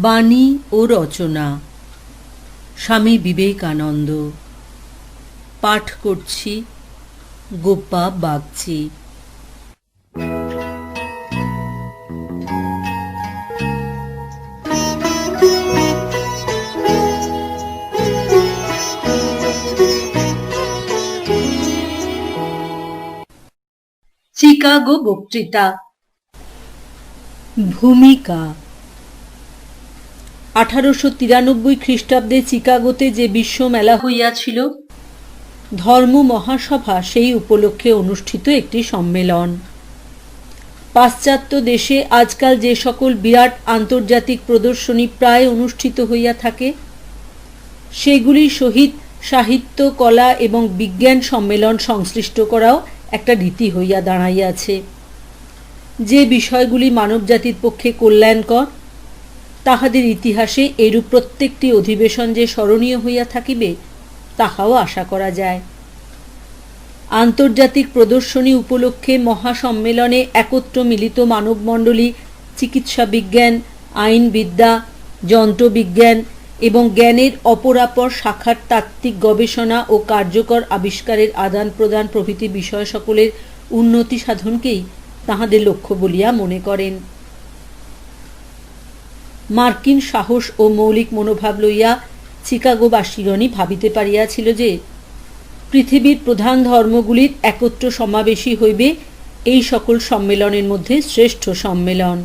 বাণী ও রচনা স্বামী বিবেকানন্দ। পাঠ করছি গোপা বাগচি। চিকাগো বক্তৃতা। ভূমিকা। 1893 খ্রিস্টাব্দে চিকাগোতে যে বিশ্ব মেলা হইয়াছিল, ধর্ম মহাসভা সেই উপলক্ষে অনুষ্ঠিত একটি সম্মেলন। পাশ্চাত্য দেশে আজকাল যে সকল বিরাট আন্তর্জাতিক প্রদর্শনী প্রায় অনুষ্ঠিত হইয়া থাকে, সেগুলির সহিত সাহিত্য, কলা এবং বিজ্ঞান সম্মেলন সংশ্লিষ্ট করাও একটা রীতি হইয়া দাঁড়াইয়াছে। যে বিষয়গুলি মানবজাতির পক্ষে কল্যাণকর, তাহাদের ইতিহাসে এরূপ প্রত্যেকটি অধিবেশন যে স্মরণীয় হইয়া থাকিবে, তাহাও আশা করা যায়। আন্তর্জাতিক প্রদর্শনী উপলক্ষে মহাসম্মেলনে একত্র মিলিত মানবমণ্ডলী চিকিৎসা বিজ্ঞান, আইনবিদ্যা, যন্ত্রবিজ্ঞান এবং জ্ঞানের অপরাপর শাখার তাত্ত্বিক গবেষণা ও কার্যকর আবিষ্কারের আদান প্রদান প্রভৃতি বিষয় সকলের উন্নতি সাধনকেই তাহাদের লক্ষ্য বলিয়া মনে করেন। মার্কিন সাহস ও মৌলিক মনোভাব লইয়া চিকাগোবাসীগণই ভাবিতে পারিয়াছিল যে পৃথিবীর প্রধান ধর্মগুলির একত্র সমাবেশই হইবে এই সকল সম্মেলনের মধ্যে শ্রেষ্ঠ সম্মেলন।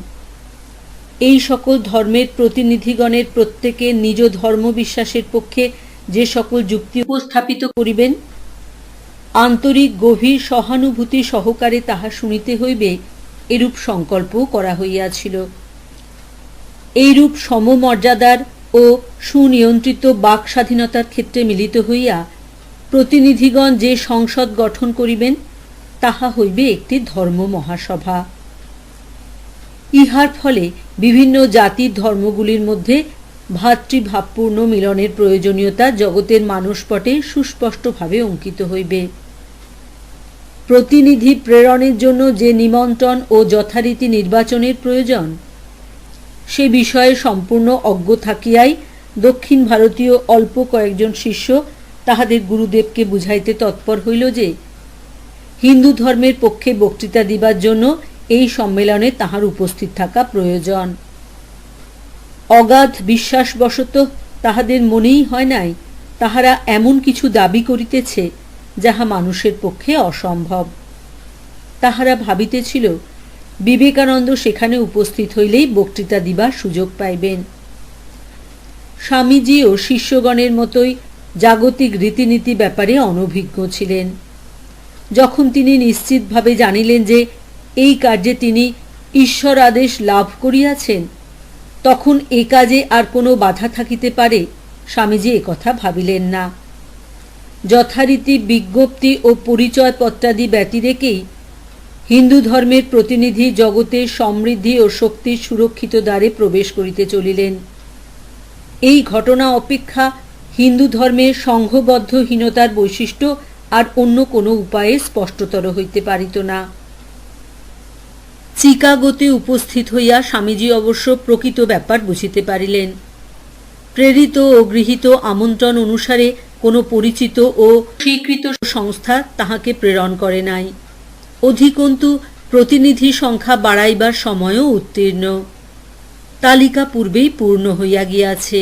এই সকল ধর্মের প্রতিনিধিগণের প্রত্যেকে নিজ ধর্মবিশ্বাসের পক্ষে যে সকল যুক্তি উপস্থাপিত করিবেন, আন্তরিক গভীর সহানুভূতি সহকারে তাহা শুনিতে হইবে, এরূপ সংকল্পও করা হইয়াছিল। এইরূপ সমমর্যাদার ও সুনিয়ন্ত্রিত বাক স্বাধীনতার ক্ষেত্রে মিলিত হইয়া প্রতিনিধিগণ যে সংসদ গঠন করিবেন, তাহা হইবে একটি ধর্ম মহাসভা। ইহার ফলে বিভিন্ন জাতির ধর্মগুলির মধ্যে ভাতৃভাবপূর্ণ মিলনের প্রয়োজনীয়তা জগতের মানসপটে সুস্পষ্টভাবে অঙ্কিত হইবে। প্রতিনিধি প্রেরণের জন্য যে নিমন্ত্রণ ও যথারীতি নির্বাচনের প্রয়োজন, সে বিষয়ে সম্পূর্ণ অজ্ঞ থাকিয়াই দক্ষিণ ভারতীয় অল্প কয়েকজন শিষ্য তাহাদের গুরুদেবকে বুঝাইতে তৎপর হইল যে হিন্দু ধর্মের পক্ষে বক্তৃতা দিবার জন্য এই সম্মেলনে তাহার উপস্থিত থাকা প্রয়োজন। অগাধ বিশ্বাসবশত তাহাদের মনেই হয় নাই তাহারা এমন কিছু দাবি করিতেছে যাহা মানুষের পক্ষে অসম্ভব। তাহারা ভাবিতেছিল বিবেকানন্দ সেখানে উপস্থিত হইলেই বক্তৃতা দিবার সুযোগ পাইবেন। স্বামীজিও শিষ্যগণের মতোই জাগতিক রীতিনীতি ব্যাপারে অনভিজ্ঞ ছিলেন। যখন তিনি নিশ্চিতভাবে জানিলেন যে এই কার্যে তিনি ঈশ্বর আদেশ লাভ করিয়াছেন, তখন এ কাজে আর কোনো বাধা থাকিতে পারে, স্বামীজি একথা ভাবিলেন না। যথারীতি বিজ্ঞপ্তি ও পরিচয়পত্রাদি ব্যতিরেকেই হিন্দু ধর্মের প্রতিনিধি জগতের সমৃদ্ধি ও শক্তির সুরক্ষিত দ্বারে প্রবেশ করিতে চলিলেন। এই ঘটনা অপেক্ষা হিন্দু ধর্মের সংঘবদ্ধহীনতার বৈশিষ্ট্য আর অন্য কোনো উপায়ে স্পষ্টতর হইতে পারিত না। চিকাগোতে উপস্থিত হইয়া স্বামীজি অবশ্য প্রকৃত ব্যাপার বুঝিতে পারিলেন। প্রেরিত ও গৃহীত আমন্ত্রণ অনুসারে কোনো পরিচিত ও স্বীকৃত সংস্থা তাহাকে প্রেরণ করে নাই। অধিকন্তু প্রতিনিধি সংখ্যা বাড়াইবার সময়ও উত্তীর্ণ। তালিকা পূর্বেই পূর্ণ হইয়া গিয়াছে।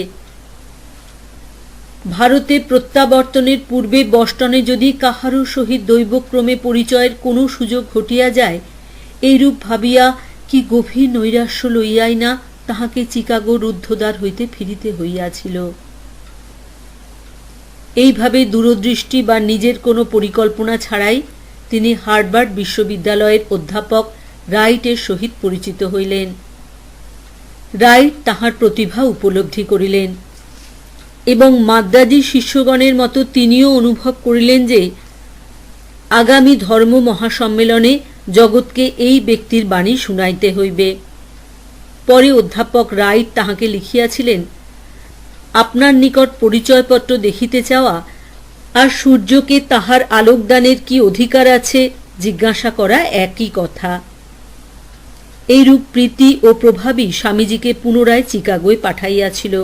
ভারতে প্রত্যাবর্তনের পূর্বে বষ্টনে যদি কাহারও সহিত দৈবক্রমে পরিচয়ের কোনো সুযোগ ঘটিয়া যায়, এইরূপ ভাবিয়া কি গভীর নৈরাশ্য লইয়াই না তাহাকে চিকাগো রুদ্ধদ্বার হইতে ফিরিতে হইয়াছিল। এইভাবে দূরদৃষ্টি বা নিজের কোনো পরিকল্পনা ছাড়াই তিনি হার্ভার্ড বিশ্ববিদ্যালয়ের অধ্যাপক রাইটের সহিত পরিচিত হইলেন। রাইট তাহার প্রতিভা উপলব্ধি করিলেন এবং মাদ্রাজি শিষ্যগণের মতো তিনিও অনুভব করিলেন যে আগামী ধর্ম মহাসম্মেলনে জগৎকে এই ব্যক্তির বাণী শুনাইতে হইবে। পরে অধ্যাপক রাইট তাহাকে লিখিয়াছিলেন, আপনার নিকট পরিচয়পত্র দেখিতে চাওয়া আর সূর্যকে তাহার আলোকদানের কি অধিকার আছে জিজ্ঞাসা করা একই কথা। এইরূপ প্রীতি ও প্রভাবই স্বামীজিকে পুনরায় চিকাগোয় পাঠাইয়াছিল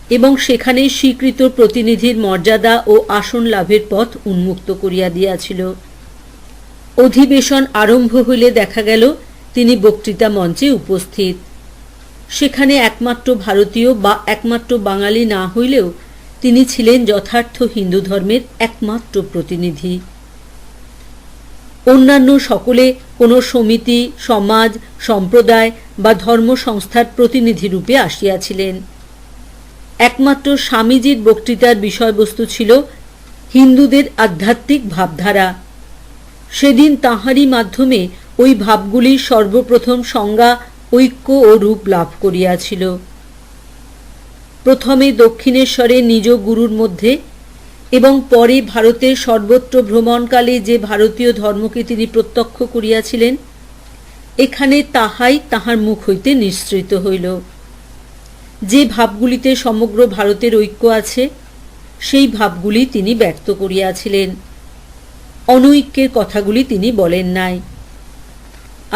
এবং সেখানে স্বীকৃত প্রতিনিধির মর্যাদা ও আসন লাভের পথ উন্মুক্ত করিয়া দিয়াছিল। অধিবেশন আরম্ভ হইলে দেখা গেল তিনি বক্তৃতা মঞ্চে উপস্থিত। সেখানে একমাত্র ভারতীয় বা একমাত্র বাঙালি না হইলেও তিনি ছিলেন যথার্থ হিন্দু ধর্মের একমাত্র প্রতিনিধি। অন্যান্য সকলে কোনো সমিতি, সমাজ, সম্প্রদায় বা ধর্ম সংস্থার প্রতিনিধি রূপে আসিয়াছিলেন। একমাত্র স্বামীজির বক্তৃতার বিষয়বস্তু ছিল হিন্দুদের আধ্যাত্মিক ভাবধারা। সেদিন তাঁহারই মাধ্যমে ওই ভাবগুলির সর্বপ্রথম সংজ্ঞা, ঐক্য ও রূপ লাভ করিয়াছিল। প্রথমে দক্ষিণেশ্বরে নিজ গুরুর মধ্যে এবং পরে ভারতের সর্বত্র ভ্রমণকালে যে ভারতীয় ধর্মকে তিনি প্রত্যক্ষ করিয়াছিলেন, এখানে তাহাই তাহার মুখ হইতে নিঃসৃত হইল। যে ভাবগুলিতে সমগ্র ভারতের ঐক্য আছে, সেই ভাবগুলি তিনি ব্যক্ত করিয়াছিলেন। অনৈক্যের কথাগুলি তিনি বলেন নাই।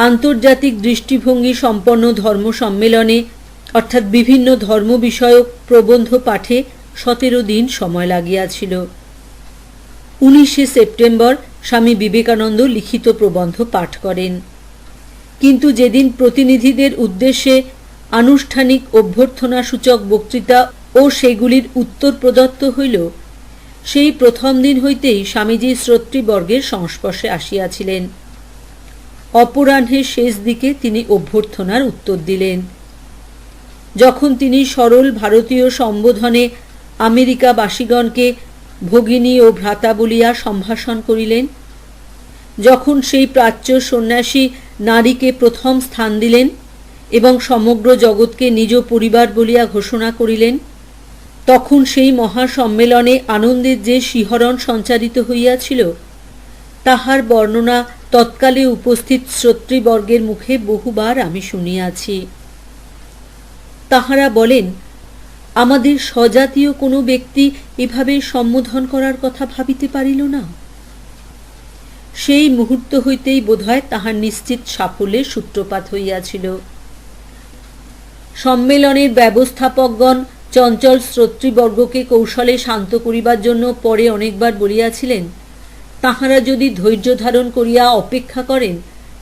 আন্তর্জাতিক দৃষ্টিভঙ্গি সম্পন্ন ধর্ম সম্মেলনে অর্থাৎ বিভিন্ন ধর্ম বিষয়ক প্রবন্ধ পাঠে 17 দিন সময় লাগিয়াছিল। 19 সেপ্টেম্বর স্বামী বিবেকানন্দ লিখিত প্রবন্ধ পাঠ করেন। কিন্তু যেদিন প্রতিনিধিদের উদ্দেশ্যে আনুষ্ঠানিক অভ্যর্থনাসূচক বক্তৃতা ও সেগুলির উত্তর প্রদত্ত হইল, সেই প্রথম দিন হইতেই স্বামীজি শ্রোতৃবর্গের সংস্পর্শে আসিয়াছিলেন। অপরাহ্নের শেষ দিকে তিনি অভ্যর্থনার উত্তর দিলেন। যখন তিনি সরল ভারতীয় সম্বোধনে আমেরিকাবাসীগণকে ভগিনী ও ভ্রাতা বলিয়া সম্ভাষণ করিলেন, যখন সেই প্রাচ্য সন্ন্যাসী নারীকে প্রথম স্থান দিলেন এবং সমগ্র জগৎকে নিজ পরিবার বলিয়া ঘোষণা করিলেন, তখন সেই মহাসম্মেলনে আনন্দের যে শিহরণ সঞ্চারিত হইয়াছিল, তাহার বর্ণনা তৎকালে উপস্থিত শ্রোতৃবর্গের মুখে বহুবার আমি শুনিয়াছি। তাহারা বলেন, আমাদের স্বজাতীয় কোনো ব্যক্তি এভাবে সম্বোধন করার কথা ভাবিতে পারিল না। সেই মুহূর্ত হইতেই বোধহয় তাহার নিশ্চিত সাফল্যের সূত্রপাত হইয়াছিল। সম্মেলনের ব্যবস্থাপকগণ চঞ্চল শ্রোতৃবর্গকে কৌশলে শান্ত করিবার জন্য পরে অনেকবার বলিয়াছিলেন, তাহারা যদি ধৈর্য ধারণ করিয়া অপেক্ষা করেন,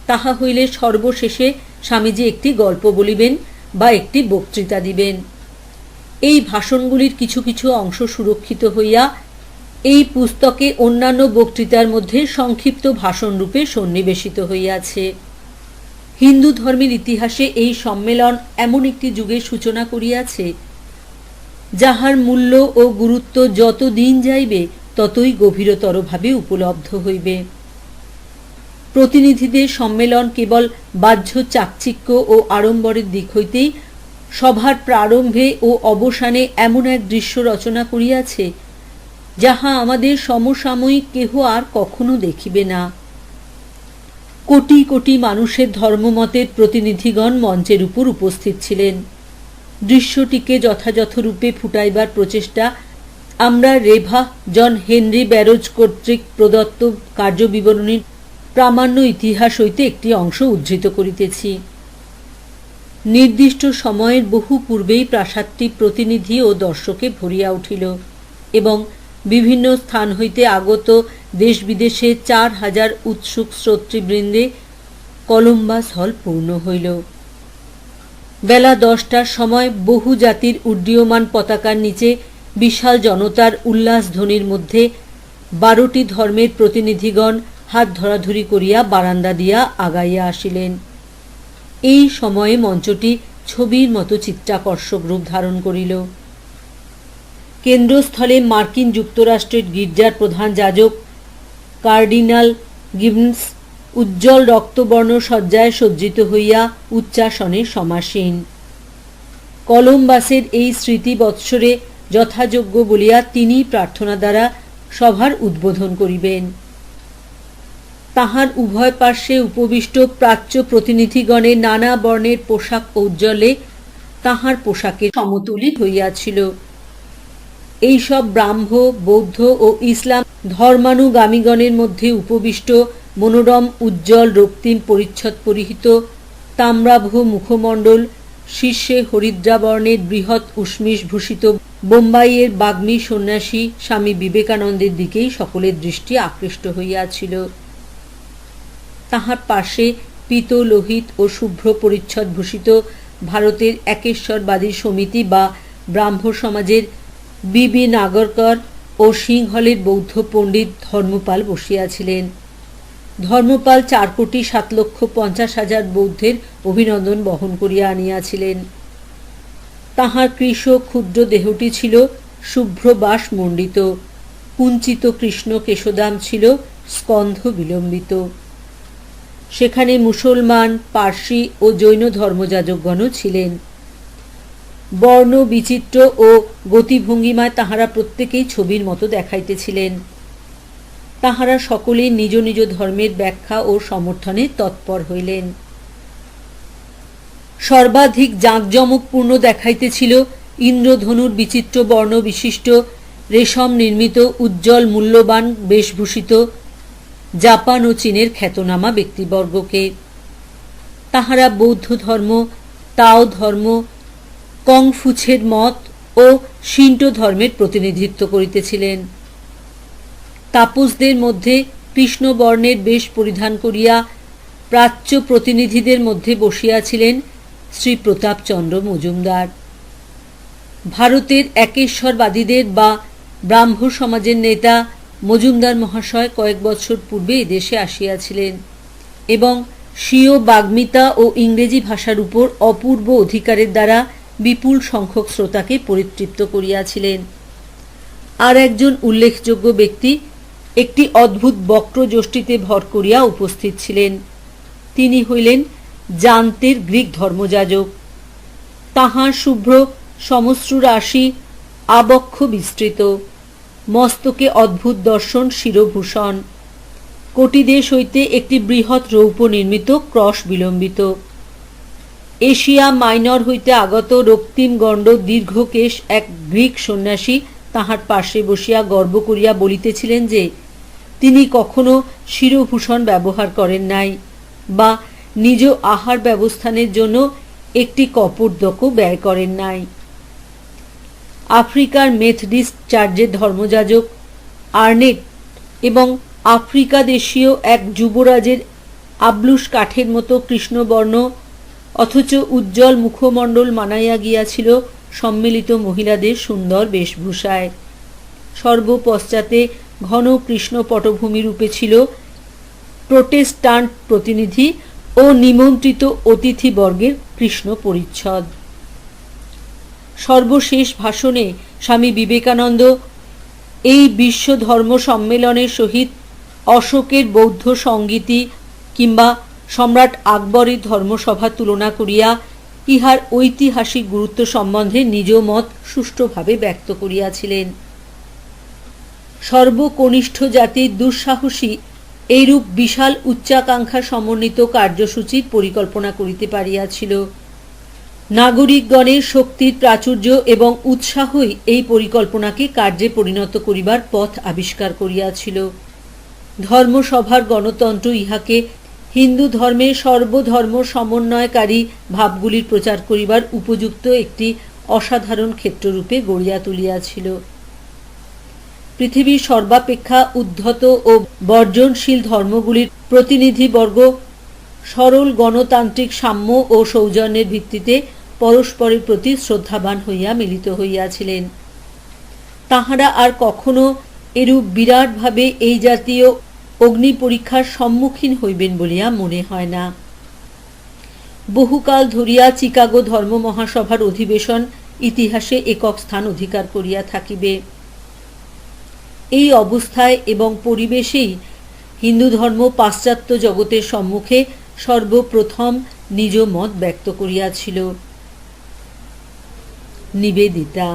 তাহা হইলে সর্বশেষে স্বামীজি একটি গল্প বলিবেন বা একটি বক্তৃতা দিবেন। এই ভাষণগুলির কিছু কিছু অংশ সুরক্ষিত হইয়া এই পুস্তকে অন্যান্য বক্তৃতার মধ্যে সংক্ষিপ্ত ভাষণ রূপে সন্নিবেশিত হইয়াছে। হিন্দু ধর্মের ইতিহাসে এই সম্মেলন এমন একটি যুগের সূচনা করিয়াছে, যাহার মূল্য ও গুরুত্ব যত দিন যাইবে ততই গভীরতরভাবে উপলব্ধ হইবে। প্রতিনিধিদের সম্মেলন কেবল বাহ্য চাকচিক্য ও আড়ম্বরের দিক হইতেই সভার প্রারম্ভে ও অবসানে এমন এক দৃশ্য রচনা করিয়াছে, যাহা আমাদের সমসাময়িক কেহ আর কখনো দেখিবে না। কোটি কোটি মানুষের ধর্মমতের প্রতিনিধিগণ মঞ্চের উপর উপস্থিত ছিলেন। দৃশ্যটিকে যথাযথ রূপে ফুটাইবার প্রচেষ্টা আমরা রেভা জন হেনরি ব্যারোজ কর্তৃক প্রদত্ত কার্যবিবরণীর প্রামাণ্য ইতিহাস হইতে একটি অংশ উদ্ধৃত করিতেছি। নির্দিষ্ট সময়ের বহু পূর্বেই প্রাসাদটি প্রতিনিধি ও দর্শকে ভরিয়া উঠিল এবং বিভিন্ন স্থান হইতে আগত দেশ বিদেশে 4000 উৎসুক শ্রোতৃবৃন্দে কলম্বাস হল পূর্ণ হইল। বেলা 10টার সময় বহু জাতির উড্ডীয়মান পতাকার নিচে বিশাল জনতার উল্লাসধ্বনির মধ্যে 12টি ধর্মের প্রতিনিধিগণ হাত ধরাধরি করিয়া বারান্দা দিয়া আগাইয়া আসিলেন। এই সময়ে মঞ্চটি ছবির মতো চিত্রাকর্ষক রূপ ধারণ করিল। কেন্দ্রস্থলে মার্কিন যুক্তরাষ্ট্রের গির্জার প্রধান যাজক কার্ডিনাল গিবন্স উজ্জ্বল রক্তবর্ণ সজ্জায় সজ্জিত হইয়া উচ্চাসনে সমাসীন। কলম্বাসের এই স্মৃতি বৎসরে যথাযোগ্য বলিয়া তিনি প্রার্থনা দ্বারা সভার উদ্বোধন করিবেন। তাহার উভয় পার্শ্বে উপবিষ্ট প্রাচ্য প্রতিনিধিগণের নানা বর্ণের পোশাক ঔজ্জ্বল্যে তাহার পোশাকের সমতুলি হইয়াছিল। এইসব ব্রাহ্ম, বৌদ্ধ ও ইসলাম ধর্মানুগামীগণের মধ্যে উপবিষ্ট মনোরম উজ্জ্বল রক্তিম পরিচ্ছদ পরিহিত তাম্রাভ মুখমণ্ডল, শীর্ষে হরিদ্রাবর্ণের বৃহৎ উষ্মিষ ভূষিত বোম্বাইয়ের বাগ্মী সন্ন্যাসী স্বামী বিবেকানন্দের দিকেই সকলের দৃষ্টি আকৃষ্ট হইয়াছিল। তাহার পাশে পীত লোহিত ও শুভ্র পরিচ্ছদ ভূষিত ভারতের একেশ্বরবাদী সমিতি বা ব্রাহ্ম সমাজের বিবি নাগরকর ও সিংহলের বৌদ্ধ পণ্ডিত ধর্মপাল বসিয়াছিলেন। ধর্মপাল 4,07,50,000 বৌদ্ধের অভিনন্দন বহন করিয়া আনিয়াছিলেন। তাহার কৃশ ক্ষুদ্র দেহটি ছিল শুভ্রবাস মণ্ডিত, কুঞ্চিত কৃষ্ণ কেশদাম ছিল স্কন্ধ বিলম্বিত। সেখানে মুসলমান, পার্সি ও জৈন ধর্মযাজকগণও ছিলেন। বর্ণ বিচিত্র ও গতিভঙ্গিমায় তাহারা প্রত্যেকেই ছবির মতো দেখাইতেছিলেন। তাহারা সকলেই নিজ নিজ ধর্মের ব্যাখ্যা ও সমর্থনে তৎপর হইলেন। সর্বাধিক জাঁকজমকপূর্ণ দেখাইতেছিল ইন্দ্রধনুর বিচিত্র বর্ণ বিশিষ্ট রেশম নির্মিত উজ্জ্বল মূল্যবান বেশভূষিত জাপান ও চীনের খ্যাতনামা ব্যক্তিবর্গকে। তাহারা বৌদ্ধ ধর্ম, তাও ধর্ম, কংফুছের মত ও শিন্টো ধর্মের প্রতিনিধিত্ব করিতেছিলেন। তাপসদের মধ্যে কৃষ্ণবর্ণের বেশ পরিধান করিয়া প্রাচ্য প্রতিনিধিদের মধ্যে বসিয়াছিলেন শ্রী প্রতাপচন্দ্র মজুমদার। ভারতের একেশ্বরবাদীদের বা ব্রাহ্ম সমাজের নেতা মজুমদার মহাশয় কয়েক বছর পূর্বে এদেশে আসিয়াছিলেন এবং স্বীয় বাগ্মিতা ও ইংরেজি ভাষার উপর অপূর্ব অধিকারের দ্বারা বিপুল সংখ্যক শ্রোতাকে পরিতৃপ্ত করিয়াছিলেন। আর একজন উল্লেখযোগ্য ব্যক্তি একটি অদ্ভুত বক্রযষ্টিতে ভর করিয়া উপস্থিত ছিলেন। তিনি হইলেন জান্তের গ্রিক ধর্মযাজক। তাহার শুভ্র সমশ্রু রাশি আবক্ষ বিস্তৃত, মস্তকে অদ্ভুত দর্শন শিরভূষণ, কটিদেশ হইতে একটি বৃহৎ রৌপ্য নির্মিত ক্রস বিলম্বিত। এশিয়া মাইনর হইতে আগত রক্তিম গণ্ড দীর্ঘকেশ এক গ্রিক সন্ন্যাসী তাহার পাশে বসিয়া গর্ব করিয়া বলিতেছিলেন যে তিনি কখনো শিরভূষণ ব্যবহার করেন নাই বা নিজ আহার ব্যবস্থানের জন্য একটি কপর্দকও ব্যয় করেন নাই। আফ্রিকার মেথডিস্ট চার্চের ধর্মযাজক আর্নেট এবং আফ্রিকা দেশীয় এক যুবরাজের আবলুস কাঠের মতো কৃষ্ণবর্ণ অথচ উজ্জ্বল মুখমণ্ডল মানাইয়া গিয়াছিল সম্মিলিত মহিলাদের সুন্দর বেশভূষায়। সর্বপশ্চাতে ঘন কৃষ্ণ পটভূমি রূপে ছিল প্রোটেস্টান্ট প্রতিনিধি ও নিমন্ত্রিত অতিথিবর্গের কৃষ্ণ পরিচ্ছদ। সর্বশেষ ভাষণে স্বামী বিবেকানন্দ এই বিশ্ব ধর্ম সম্মেলনের সহিত অশোকের বৌদ্ধ সংগীতি কিংবা সম্রাট আকবরের ধর্মসভা তুলনা করিয়া ইহার ঐতিহাসিক গুরুত্ব সম্বন্ধে নিজ মত সুষ্ঠুভাবে ব্যক্ত করিয়াছিলেন। সর্বকনিষ্ঠ জাতির দুঃসাহসী এইরূপ বিশাল উচ্চাকাঙ্ক্ষা সমন্বিত কার্যসূচির পরিকল্পনা করিতে পারিয়াছিল। নাগরিকগণের শক্তির প্রাচুর্য এবং উৎসাহই এই পরিকল্পনাকে কার্যে পরিণত করিবার পথ আবিষ্কার করিয়াছিল। ধর্মসভার গণতন্ত্র ইহাকে হিন্দু ধর্মের সর্বধর্ম সমন্বয়কারী ভাবগুলির প্রচার করিবার উপযুক্ত একটি অসাধারণ ক্ষেত্ররূপে গড়িয়া তুলিয়াছিল। পৃথিবীর সর্বাপেক্ষা উদ্ধত ও বর্জনশীল ধর্মগুলির প্রতিনিধিবর্গ সরল গণতান্ত্রিক সাম্য ও সৌজন্যের ভিত্তিতে পরস্পরের প্রতি শ্রদ্ধাবান হইয়া মিলিত হইয়াছিলেন। তাহারা আর কখনো এরূপ বিরাটভাবে এই জাতীয় অগ্নি পরীক্ষার সম্মুখীন হইবেন বলিয়া মনে হয় না। বহুকাল ধরিয়া চিকাগো ধর্ম মহাসভার অধিবেশন ইতিহাসে একক স্থান অধিকার করিয়া থাকিবে। এই অবস্থায় এবং পরিবেশেই হিন্দু ধর্ম পাশ্চাত্য জগতের সম্মুখে সর্বপ্রথম নিজ মত ব্যক্ত করিয়াছিল। নিবেদিতা।